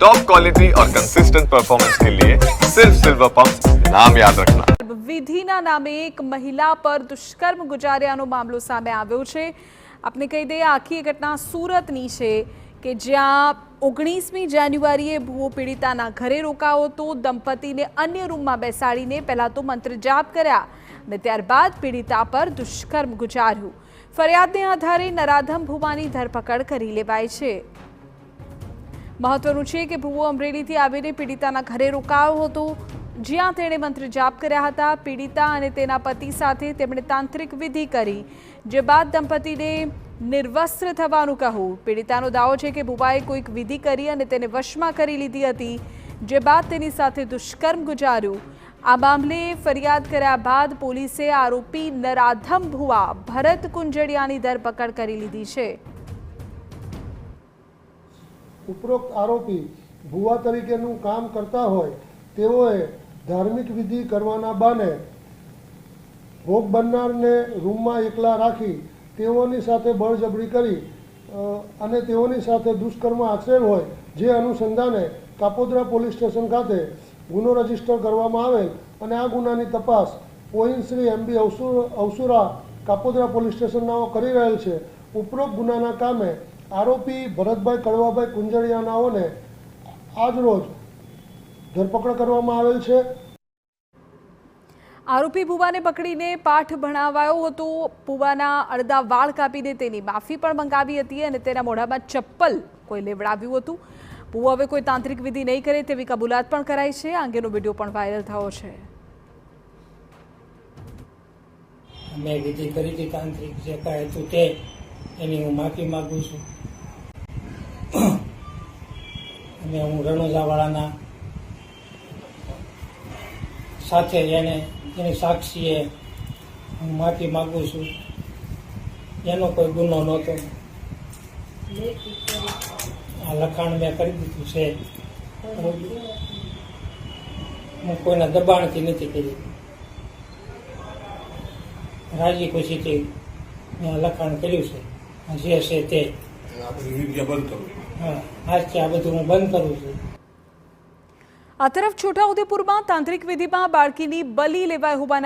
Top quality और consistent performance के लिए सिर्फ सिल्वर पंप नाम याद रखना। વિધિના નામે એક મહિલા પર દુષ્કર્મ ગુજાર્યાનો મામલો સામે આવ્યો છે। આપને કહી દઈએ આખી ઘટના સુરતની છે કે જ્યાં 19મી જાન્યુઆરીએ ભૂવો પીડિતાના ઘરે રોકાયો હતો। દંપતીને અન્ય રૂમમાં બેસાડીને પહેલા તો મંત્ર જાપ કર્યા અને ત્યારબાદ પીડિતા પર દુષ્કર્મ ગુજાર્યું। ફરિયાદને આધારે નરાધમ ભૂવાની ધરપકડ કરી લેવાઈ છે। મહત્વનું છે કે ભૂવો અમરેલીથી આવીને પીડિતાના ઘરે રોકાયો હતો, જ્યાં તેણે મંત્ર જાપ કર્યા હતા। પીડિતા અને તેના પતિ સાથે તેમણે તાંત્રિક વિધિ કરી, જે બાદ દંપતીને નિર્વસ્ત્ર થવાનું કહ્યું। પીડિતાનો દાવો છે કે ભૂવાએ કોઈક વિધિ કરી અને તેને વશમાં કરી લીધી હતી, જે બાદ તેની સાથે દુષ્કર્મ ગુજાર્યું। આ મામલે ફરિયાદ કર્યા બાદ પોલીસે આરોપી નરાધમ ભૂવા ભરત કુંજડિયાની ધરપકડ કરી લીધી છે। ઉપરોક્ત આરોપી ભૂવા તરીકેનું કામ કરતા હોય તેઓએ ધાર્મિક વિધિ કરવાના બાને ભોગ બનનારને રૂમમાં એકલા રાખી તેઓની સાથે બળજબરી કરી અને તેઓની સાથે દુષ્કર્મ આચરેલ હોય, જે અનુસંધાને કાપોદ્રા પોલીસ સ્ટેશન ખાતે ગુનો રજીસ્ટર કરવામાં આવેલ અને આ ગુનાની તપાસ point Shri MB અવસુરા Kapodra police સ્ટેશનનાઓ કરી રહેલ છે। ઉપરોક્ત ગુનાના કામે આરોપી ભરતભાઈ કડવાભાઈ કુંજડિયાનાઓને આજ રોજ ધરપકડ કરવામાં આવેલ છે। આરોપી ભૂવાને પકડીને પાઠ ભણાવાયો હતો। ભૂવાના અડધા વાળ કાપીને તેની માફી પણ મંગાવી હતી અને તેના મોઢામાં ચપ્પલ કોઈ લેવડાવ્યું હતું। ભૂવો હવે કોઈ તાંત્રિક વિધિ નહીં કરે તેવી કબૂલાત પણ કરાઈ છે। આ અંગેનો વિડીયો પણ વાયરલ થયો છે। મેં વિધિ કરી હતી તાંત્રિક જે કાંઈ હતું તે એની હું માફી માગું છું અને હું રણોજાવાળાના સાથે એની સાક્ષીએ હું માફી માગું છું। એનો કોઈ ગુનો નહોતો, આ લખાણ મેં કરી દીધું છે। હું કોઈના દબાણથી નથી કરી, રાજી ખુશીથી મેં લખાણ કર્યું છે। જે છે તે હા, આજથી આ બધું હું બંધ કરું છું। આ તરફ છોટાઉદેપુરમાં તાંત્રિક વિધિમાં બાળકીની બલિ લેવાઈ હોવાના